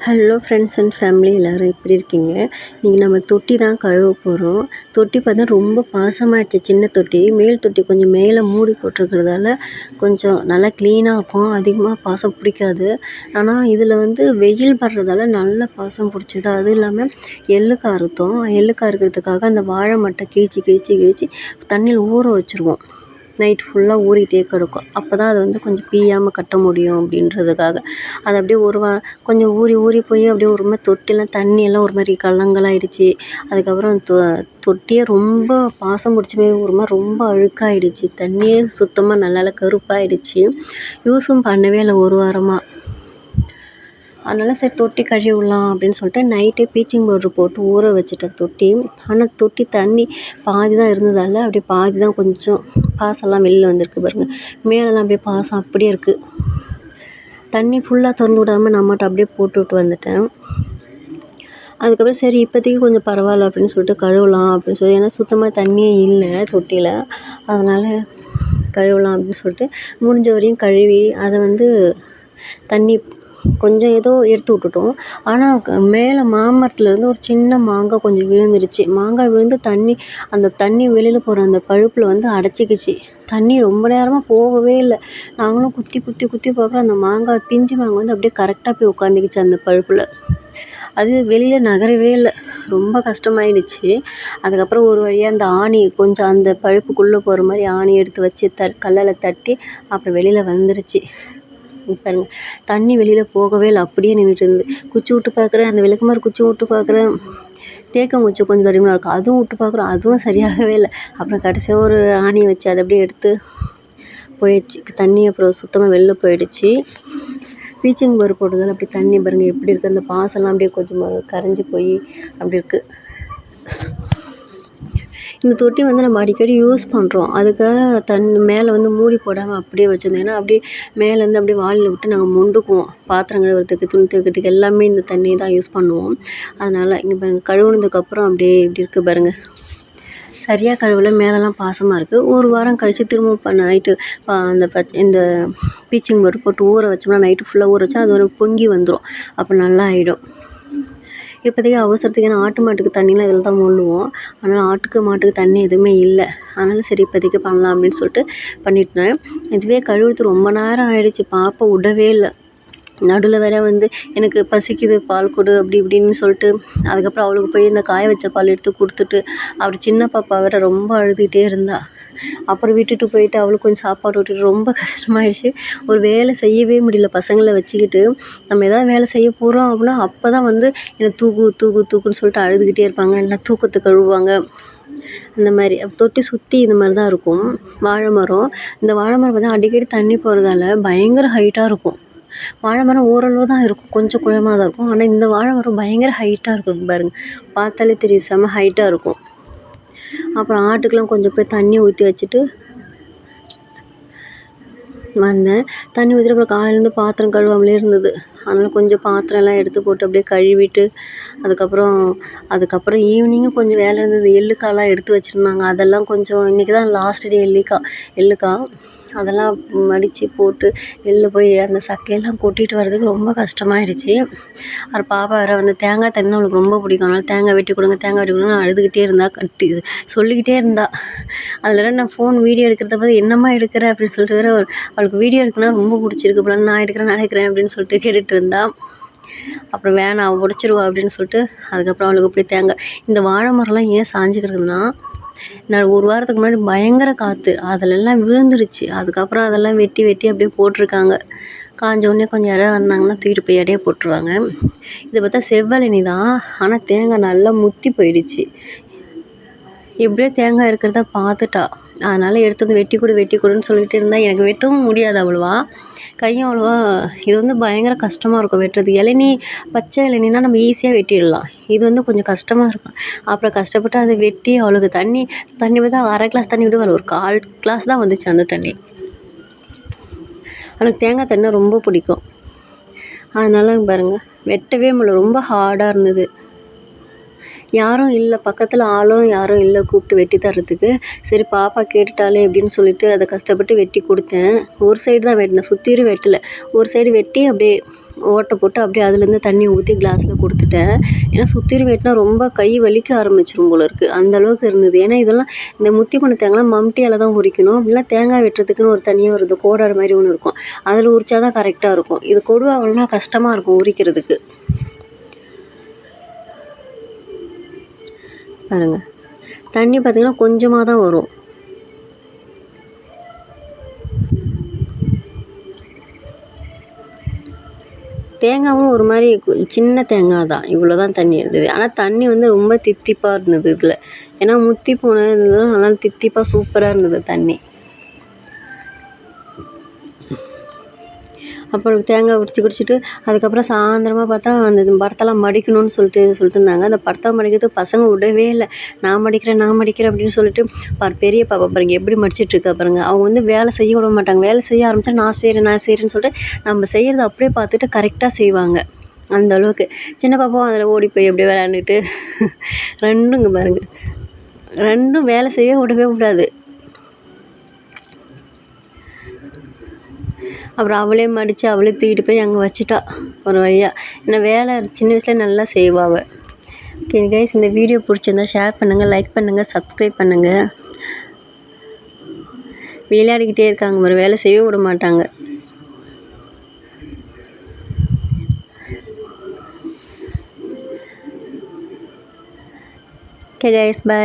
Hello friends and family எல்லோரும் எப்படி இருக்கீங்க? இன்றைக்கி நம்ம தொட்டி தான் கழுவ போகிறோம். தொட்டி பார்த்தா ரொம்ப பாசமாகிடுச்சு. சின்ன தொட்டி, மேல் தொட்டி கொஞ்சம் மேலே மூடி போட்டிருக்கிறதால கொஞ்சம் நல்லா க்ளீனாக இருக்கும். அதிகமாக பாசம் பிடிக்காது. ஆனால் இதில் வந்து வெயில் படுறதால நல்லா பாசம் பிடிச்சிது. அதுவும் இல்லாமல் எள்ளுக்காய் அறுத்தோம். எள்ளுக்காய் அறுக்கிறதுக்காக அந்த வாழை மட்டை கிழிச்சி தண்ணியில் ஊற வச்சுருவோம். நைட் ஃபுல்லாக ஊறிட்டே கிடக்கும். அப்போ தான் அது வந்து கொஞ்சம் பிய்யாமல் கட்ட முடியும் அப்படின்றதுக்காக. அது அப்படியே ஒரு கொஞ்சம் ஊறி போய் அப்படியே ஒரு மாதிரி தொட்டிலாம் தண்ணியெல்லாம் ஒரு மாதிரி கலங்கலாயிடுச்சு. அதுக்கப்புறம் தொட்டியே ரொம்ப பாசம் பிடிச்சி போய் ஒரு மாதிரி ரொம்ப அழுக்காயிடுச்சு. தண்ணியே சுத்தமாக நல்லா கருப்பாயிடுச்சு. யூஸும் பண்ணவே இல்லை ஒரு வாரமாக. அதனால் சரி தொட்டி கழுவி விடலாம் அப்படின்னு சொல்லிட்டு நைட்டே ப்ளீச்சிங் பவுட்ரு போட்டு ஊற வச்சுட்டேன் தொட்டி. ஆனால் தொட்டி தண்ணி பாதி தான் இருந்ததால் அப்படியே பாதி தான் கொஞ்சம் பாசெல்லாம் வெளில வந்திருக்கு பாருங்கள். மேலெல்லாம் அப்படியே பாசம் அப்படியே இருக்குது. தண்ணி ஃபுல்லாக திறந்து விடாமல் நான் மட்டும் அப்படியே போட்டுவிட்டு வந்துட்டேன். அதுக்கப்புறம் சரி இப்போதைக்கு கொஞ்சம் பரவாயில்ல அப்படின்னு சொல்லிட்டு கழுவலாம் அப்படின்னு சொல்லி, ஏன்னா சுத்தமாக தண்ணியே இல்லை தொட்டியில். அதனால் கழுவலாம் அப்படின்னு சொல்லிட்டு முடிஞ்ச வரையும் கழுவி அதை வந்து தண்ணி கொஞ்சம் ஏதோ எடுத்து விட்டுட்டோம். ஆனால் மேலே மாமரத்துலேருந்து ஒரு சின்ன மாங்காய் கொஞ்சம் விழுந்துருச்சு. மாங்காய் விழுந்து அந்த தண்ணி வெளியில் போகிற அந்த பழுப்பில் வந்து அடைச்சிக்கிச்சு. தண்ணி ரொம்ப நேரமாக போகவே இல்லை. நாங்களும் குத்தி பார்க்குறோம். அந்த மாங்காய் பிஞ்சு மாங்காய் வந்து அப்படியே கரெக்டாக போய் உட்காந்துக்கிச்சு அந்த பழுப்பில். அது வெளியில் நகரவே இல்லை. ரொம்ப கஷ்டமாயிடுச்சு. அதுக்கப்புறம் ஒரு வழியாக அந்த ஆணி கொஞ்சம் அந்த பழுப்புக்குள்ளே போகிற மாதிரி ஆணி எடுத்து வச்சு கல்லால் தட்டி அப்புறம் வெளியில் வந்துருச்சு. பாருங்க, தண்ணி வெளியில் போகவே இல்லை. அப்படியே நின்றுட்டு இருந்து குச்சி விட்டு பார்க்குறேன். அந்த விளக்குமாறு குச்சி விட்டு பார்க்குறேன். தேக்கங்குச்சி கொஞ்சம் தடிமனாக இருக்கும், அதுவும் விட்டு பார்க்குறோம். அதுவும் சரியாகவே இல்லை. அப்புறம் கடைசியாக ஒரு ஆணியை வச்சு அதை அப்படியே எடுத்து போயிடுச்சு. தண்ணி அப்புறம் சுத்தமாக வெளில போயிடுச்சு. ப்ளீச்சிங் பவுடர் போட்டதால் அப்படி தண்ணி பாருங்கள் எப்படி இருக்குது. அந்த பாசெல்லாம் அப்படியே கொஞ்சம் கரைஞ்சி போய் அப்படி இருக்குது. இந்த தொட்டி வந்து நம்ம அடிக்கடி யூஸ் பண்ணுறோம். அதுக்காக மேலே வந்து மூடி போடாமல் அப்படியே வச்சுருந்தோம். ஏன்னா அப்படியே மேலேருந்து அப்படியே வாளியில் விட்டு நாங்கள் மொண்டுக்குவோம். பாத்திரம் கழுவுறதுக்கு, துணி துவைக்கிறதுக்கு எல்லாமே இந்த தண்ணி தான் யூஸ் பண்ணுவோம். அதனால் இங்கே பாருங்கள், கழுவுனதுக்கப்புறம் அப்படியே இப்படி இருக்குது பாருங்கள். சரியாக கழுவல, மேலெல்லாம் பாசமாக இருக்குது. ஒரு வாரம் கழித்து திரும்ப நைட்டு இந்த ப்ளீச்சிங் பவுடர் போட்டு ஊற வச்சோம்னா நைட்டு ஃபுல்லாக ஊற வச்சா அது ஒரு பொங்கி வந்துடும். அப்போ நல்லா ஆகிடும். இப்போதைக்கு அவசரத்துக்கு ஏன்னா ஆட்டு மாட்டுக்கு தண்ணிலாம் இதில் தான் மொள்ளுவோம். அதனால் ஆட்டுக்கு மாட்டுக்கு தண்ணி எதுவுமே இல்லை. அதனால் சரி இப்போதைக்கு பண்ணலாம் அப்படின்னு சொல்லிட்டு பண்ணிட்டேன். இதுவே கழுவுறது ரொம்ப நேரம் ஆகிடுச்சு. பாப்பா விடவே இல்லை. நடுவில் வேற வந்து எனக்கு பசிக்குது பால் கொடு அப்படி இப்படின்னு சொல்லிட்டு, அதுக்கப்புறம் அவளுக்கு போய் இந்த காய வச்ச பால் எடுத்து கொடுத்துட்டு, அப்படி சின்ன பாப்பா வேற ரொம்ப அழுதுகிட்டே இருந்தா. அப்புறம் விட்டுட்டு போயிட்டு அவளுக்கு கொஞ்சம் சாப்பாடு விட்டுட்டு ரொம்ப கஷ்டமாயிடுச்சு. ஒரு வேலை செய்யவே முடியல பசங்களை வச்சுக்கிட்டு. நம்ம எதாவது வேலை செய்ய போகிறோம் அப்படின்னா அப்போ தான் வந்து என்னை தூக்குன்னு சொல்லிட்டு அழுதுகிட்டே இருப்பாங்க. இல்லை தூக்கத்துக்கு கழுவுவாங்க. இந்த மாதிரி தொட்டி சுற்றி இந்த மாதிரி தான் இருக்கும். வாழை மரம், இந்த வாழை மரம் பார்த்தா அடிக்கடி தண்ணி போகிறதால பயங்கர ஹைட்டாக இருக்கும். வாழை மரம் ஓரளவு தான் இருக்கும், கொஞ்சம் குழமாக தான் இருக்கும். ஆனால் இந்த வாழை மரம் பயங்கர ஹைட்டாக இருக்கும் பாருங்கள். பார்த்தாலே தெரியும், செம்ம ஹைட்டாக இருக்கும். அப்புறம் ஆட்டுக்கெலாம் கொஞ்சம் போய் தண்ணி ஊற்றி வச்சுட்டு வந்தேன். தண்ணி ஊற்றிட்டு அப்புறம் காலையிலேருந்து பாத்திரம் கழுவாமலே இருந்தது. அதனால் கொஞ்சம் பாத்திரம் எல்லாம் எடுத்து போட்டு அப்படியே கழுவிட்டு அதுக்கப்புறம் ஈவினிங்கும் கொஞ்சம் வேலை இருந்தது. எள்ளுக்காயெலாம் எடுத்து வச்சுருந்தாங்க. அதெல்லாம் கொஞ்சம் இன்றைக்கி தான் லாஸ்ட் டே எள்ளுக்காய் அதெல்லாம் மடித்து போட்டு வெளில போய் அந்த சக்கையெல்லாம் கொட்டிட்டு வர்றதுக்கு ரொம்ப கஷ்டமாயிடுச்சு. அப்புறம் பாப்பா வேறு வந்து தேங்காய் தண்ணி அவளுக்கு ரொம்ப பிடிக்கும். அதனால் தேங்காய் வெட்டி கொடுங்க அழுதுகிட்டே இருந்தா, சொல்லிக்கிட்டே இருந்தா. அதில் வேறு நான் ஃபோன் வீடியோ எடுக்கிறத பார்த்து என்னம்மா எடுக்கிற அப்படின்னு சொல்லிட்டு வேறு அவளுக்கு வீடியோ எடுக்கணும்னா ரொம்ப பிடிச்சிருக்கு போல. நான் எடுக்கிறேன் அப்படின்னு சொல்லிட்டு கேட்டுட்டு இருந்தா. அப்புறம் வேணாம் உடச்சிருவா அப்படின்னு சொல்லிட்டு அதுக்கப்புறம் அவளுக்கு போய் இந்த வாழை மரம்லாம் ஏன் சாஞ்சு கிடக்குதுன்னா, நான் ஒரு வாரத்துக்கு முன்னாடி பயங்கர காற்று, அதிலெல்லாம் விழுந்துருச்சு. அதுக்கப்புறம் அதெல்லாம் வெட்டி அப்படியே போட்டிருக்காங்க. காஞ்ச உடனே கொஞ்சம் யாராவது வந்தாங்கன்னா தூக்கிட்டு போய் இடையே போட்டுருவாங்க. இதை பார்த்தா செவ்வழனி தான், ஆனால் தேங்காய் நல்லா முத்தி போயிடுச்சு. எப்படியோ தேங்காய் இருக்கிறத பார்த்துட்டா. அதனால் எடுத்து வந்து வெட்டி கொடுன்னு சொல்லிட்டு இருந்தால் எனக்கு வெட்டவும் முடியாது அவ்வளோவா. கையும் அவ்வளோவா இது வந்து பயங்கர கஷ்டமாக இருக்கும் வெட்டுறது. பச்சை இளநினா நம்ம ஈஸியாக வெட்டிடலாம். இது வந்து கொஞ்சம் கஷ்டமாக இருக்கும். அப்புறம் கஷ்டப்பட்டு அதை வெட்டி அவளுக்கு தண்ணி பார்த்தா அரை கிளாஸ் தண்ணி விட ஒரு 1/4 கிளாஸ் தான் வந்துச்சு அந்த தண்ணி. அவளுக்கு தேங்காய் தண்ணி ரொம்ப பிடிக்கும். அதனால பாருங்கள், வெட்டவே முடியல, ரொம்ப ஹார்டாக இருந்தது. யாரும் இல்லை பக்கத்தில், யாரும் இல்லை கூப்பிட்டு வெட்டி தர்றதுக்கு. சரி பாப்பா கேட்டுட்டாளே அப்படின்னு சொல்லிட்டு அதை கஷ்டப்பட்டு வெட்டி கொடுத்தேன். ஒரு சைடு தான் வெட்டினேன், சுற்றியும் வெட்டலை. ஒரு சைடு வெட்டி அப்படியே ஓட்டை போட்டு அப்படியே அதுலேருந்து தண்ணி ஊற்றி கிளாஸில் கொடுத்துட்டேன். ஏன்னா சுத்திரும் வெட்டினா ரொம்ப கை வலிக்க ஆரம்பிச்சிரும் போல இருக்குது, அந்தளவுக்கு இருந்தது. ஏன்னா இதெல்லாம் இந்த முத்தி பண்ண தேங்காய்லாம் மம்டியால் தான் உரிக்கணும். அப்படிலாம் தேங்காய் வெட்டுறதுக்குன்னு ஒரு தனியாக வருது கோடார் மாதிரி ஒன்று இருக்கும், அதில் உரிச்சா தான் கரெக்டாக இருக்கும். இது கொடுவாகனா கஷ்டமாக இருக்கும் உரிக்கிறதுக்கு. பாருங்கள், தண்ணி பார்த்திங்கன்னா கொஞ்சமாக தான் வரும். தேங்காயும் ஒரு மாதிரி சின்ன தேங்காய் தான், இவ்வளோ தான் தண்ணி இருந்தது. ஆனால் தண்ணி வந்து ரொம்ப தித்திப்பாக இருந்தது இதில். ஏன்னா முத்தி போனது நல்லா தித்திப்பாக சூப்பராக இருந்தது தண்ணி. அப்புறம் தேங்காய் உரிச்சு குடிச்சிட்டு அதுக்கப்புறம் சாயந்தரமாக பார்த்தா அந்த படத்தெல்லாம் மடிக்கணும்னு சொல்லிட்டு இருந்தாங்க. அந்த படத்தை மடிக்கிறதுக்கு பசங்க விடவே இல்லை. நான் மடிக்கிறேன் அப்படின்னு சொல்லிட்டு பெரிய பாப்பா பாருங்க எப்படி மடிச்சிட்ருக்கா பாருங்க. அவங்க வந்து வேலை செய்ய விட மாட்டாங்க. வேலை செய்ய ஆரம்பித்தா நான் செய்கிறேன்னு சொல்லிட்டு நம்ம செய்கிறத அப்படியே பார்த்துட்டு கரெக்டாக செய்வாங்க. அந்த அளவுக்கு சின்ன பாப்பாவும் அதில் ஓடி போய் அப்படியே விளையாண்டுட்டு ரெண்டுங்க பாருங்க, ரெண்டும் வேலை செய்ய விடவே விடாது. அப்புறம் அவளே மடித்து அவளே தூக்கிட்டு போய் அங்கே வச்சுட்டா ஒரு வழியாக. ஏன்னா வேலை சின்ன வயசில் நல்லா செய்வா அவள். ஓகே கைஸ், இந்த வீடியோ பிடிச்சிருந்தா ஷேர் பண்ணுங்கள், லைக் பண்ணுங்கள், சப்ஸ்கிரைப் பண்ணுங்கள். விளையாடிக்கிட்டே இருக்காங்க, ஒரு வேலை செய்ய விட மாட்டாங்க. Okay guys, by.